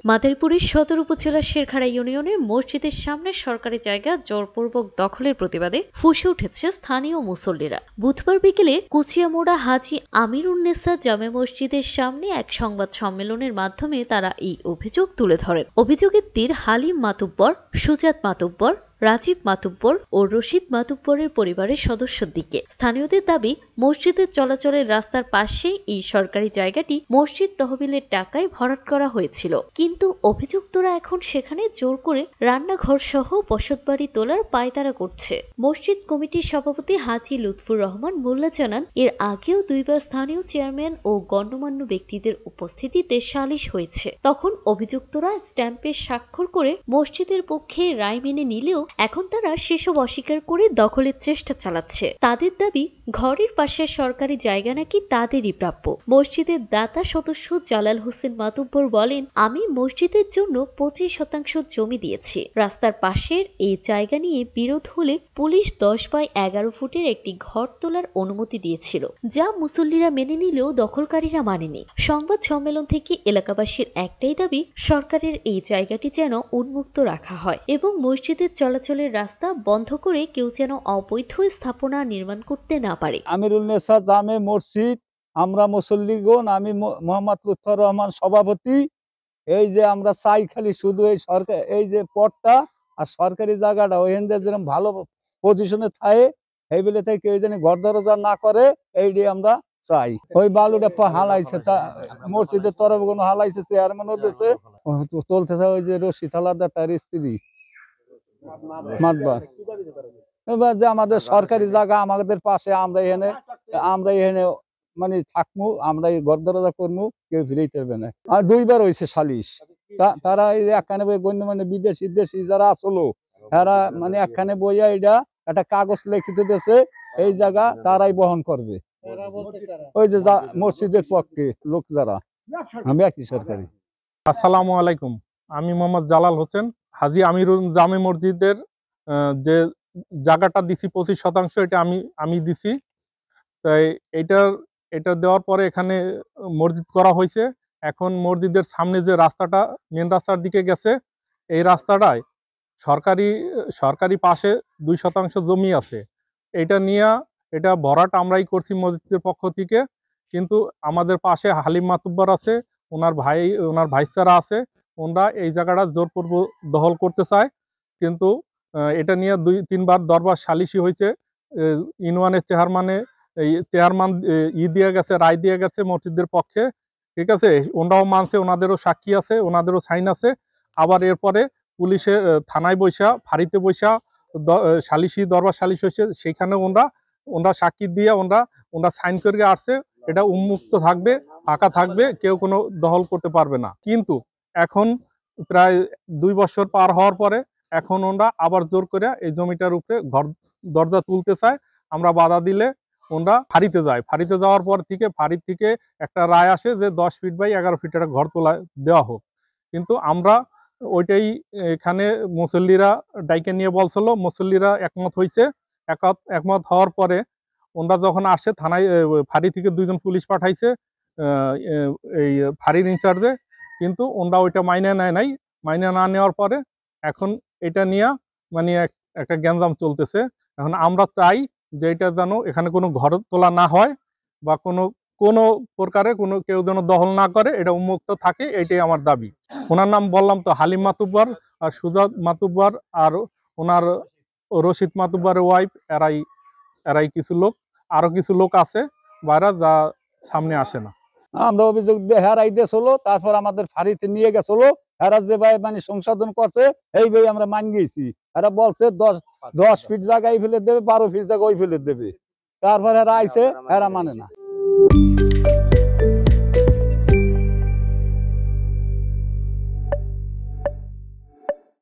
মাদারীপুরের সদর উপজেলার শেরখাড়া ইউনিয়নে মসজিদের সামনে সরকারি জায়গা জোরপূর্বক দখলের প্রতিবাদে ফুঁসে উঠেছে স্থানীয় মুসল্লিরা। বুধবার বিকেলে কুচিয়ামোড়া হাজী আমিরুন্নেসা জামে মসজিদের সামনে এক সংবাদ সম্মেলনের মাধ্যমে তারা এই অভিযোগ তুলে ধরেন। অভিযোগের তীর হালিম মাতুব্বর, সুজাত মাতুব্বর, রাজীব মাতুব্বর ও রশিদ মাতুব্বরের পরিবারের সদস্যর দিকে। স্থানীয়দের দাবি, মসজিদের চলাচলের রাস্তার পাশে এই সরকারি জায়গাটি মসজিদ তহবিলের টাকায় ভরাট করা হয়েছিল, কিন্তু অভিযুক্তরা এখন সেখানে জোর করে রান্নাঘর সহ বসতবাড়ি তোলার পায়তারা করছে। মসজিদ কমিটির সভাপতি হাজী লুৎফুর রহমান মোল্লা জানান, এর আগেও দুইবার স্থানীয় চেয়ারম্যান ও গণ্যমান্য ব্যক্তিদের উপস্থিতিতে সালিশ হয়েছে। তখন অভিযুক্তরা স্ট্যাম্পে স্বাক্ষর করে মসজিদের পক্ষে রায় মেনে নিলেও এখন তারা সেসব অস্বীকার করে দখলের চেষ্টা চালাচ্ছে। তাদের দাবি, ঘরের পাশের সরকারি জায়গা নাকি তাদেরই প্রাপ্য। মসজিদের দাতা সদস্য জালাল হোসেন মাতুব্বর বলেন, আমি মসজিদের জন্য 25% জমি দিয়েছি। রাস্তার পাশের এই জায়গা নিয়ে বিরোধ হলে পুলিশ 10/11 ফুটের একটি ঘর তোলার অনুমতি দিয়েছিল, যা মুসল্লিরা মেনে নিলেও দখলকারীরা মানেনি। সংবাদ সম্মেলন থেকে এলাকাবাসীর একটাই দাবি, সরকারের এই জায়গাটি যেন উন্মুক্ত রাখা হয় এবং মসজিদের চলাচলের রাস্তা বন্ধ করে কেউ যেন অবৈধ স্থাপনা নির্মাণ করতে না পারে। আমিরুন্নেসা জামে মসজিদ, আমরা মুসল্লিগণ, আমি মোহাম্মদ লুৎফর রহমান সভাপতি। এই যে আমরা চাই খালি শুধু এই সরকার, এই যে পথটা আর সরকারি জায়গাটা ওইখান দিয়ে যেরকম ভালো পজিশনে থাকে, এই বলে থেকে কেউ যেন ঘর দরজা না করে, এইটাই আমরা চাই। ওই বালুটা হালাইছে, তা মসজিদের তরফ কোনো হালাইছে, চেয়ারম্যান হতেছে চলতেছে ওই যে রশিদ হালাদার তার স্ত্রী মাতবার। এবার যে আমাদের সরকারি জায়গা আমাদের পাশে, আমরা এখানে মানে থাকবো, আমরা এই ঘর দরজা করবো, কেউ ফিরেই পারবে না। আর দুইবার হয়েছে সালিশ। তারা এই একখানে বই গণ্যমান্য বিদেশি যারা আসলো, তারা মানে একখানে বইয়া এটা একটা কাগজ লিখিত দিয়েছে, এই জায়গা তারাই বহন করবে। ওই যে মসজিদের পক্ষে লোক যারা, আমি একই সরকারি। আসসালামু আলাইকুম, আমি মোহাম্মদ জালাল হোসেন। হাজী আমিরুল জামে মসজিদের যে জায়গাটা দিছি 25%, এটা আমি দিছি। তাই এটা দেওয়ার পরে এখানে মসজিদ করা হয়েছে। এখন মসজিদের সামনে যে রাস্তাটা মেন রাস্তার দিকে গেছে, এই রাস্তাটায় সরকারি পাশে 2% জমি আছে। এটা ভরাট আমরাই করছি মসজিদের পক্ষ থেকে, কিন্তু আমাদের পাশে হালিম মাতুব্বর আছে, ওনার ভাইস্তারা আছে, ওনারা এই জায়গাটা জোরপূর্বক দখল করতে চায়। কিন্তু এটা নিয়ে 2-3 বার দরবার সালিশি হয়েছে। ইউনিয়নের চেয়ারম্যান দিয়ে গেছে, রায় দিয়ে গেছে মসজিদের পক্ষে, ঠিক আছে। ওনারাও মানছে, ওনাদেরও সাক্ষী আছে, ওনাদেরও সাইন আছে। আবার এরপরে পুলিশে থানায় বৈশা, ফাঁড়িতে বৈশা দরবার সালিশ হয়েছে, সেইখানে ওনারা সাক্ষী দিয়ে ওনারা সাইন করে আসছে, এটা উন্মুক্ত থাকবে, ফাঁকা থাকবে, কেউ কোনো দখল করতে পারবে না। কিন্তু এখন প্রায় 2 বছর পার হওয়ার পরে এখন ওনারা আবার জোর করে এই জমিটার উপরে ঘর দরজা তুলতে চায়। আমরা বাধা দিলে ওনারা ফাঁড়িতে যায়। ফাঁড়িতে যাওয়ার পর থেকে ফাঁড়ির থেকে একটা রায় আসে যে 10 ফিট বাই 11 ফিট একটা ঘর তোলা দেওয়া হোক। কিন্তু আমরা ওইটাই এখানে মুসল্লিরা ডাইকে নিয়ে বলছিল, মুসল্লিরা একমত হয়েছে। একমত হওয়ার পরে ওনারা যখন আসে থানায়, ফাঁড়ি থেকে 2 জন পুলিশ পাঠাইছে এই ফাঁড়ির ইনচার্জে, কিন্তু ওনারা ওইটা মাইনে নেয় নাই। মাইনে না নেওয়ার পরে এখন এটা নিয়ে মানে একটা গ্যাঞ্জাম চলতেছে। এখন আমরা চাই যে এটা যেন এখানে কোনো ঘর তোলা না হয়, বা কোনো প্রকারে কেউ যেন দখল না করে, এটা উন্মুক্ত থাকে, এটাই আমার দাবি। ওনার নাম বললাম তো, হালিম মাতুব্বর আর সুজাত মাতুব্বর আর ওনার রশিদ মাতুব্বরের ওয়াইফ, এরাই কিছু লোক, আরো কিছু লোক আছে বাইরে, যা সামনে আসে না। আমরা অভিযোগ দিয়ে হেরাই দিয়েছিল, তারপর আমাদের ফাঁড়িতে নিয়ে গেছিল। এরা যে ভাই মানে সংশোধন করছে, এই ভাই আমরা মান গেছি। এরা বলছে 10 ফিট জায়গায় ফেলে দেবে, 12 ফিট জায়গায় ওই ফেলে দেবে। তারপর এরা আইছে, এরা মানে না।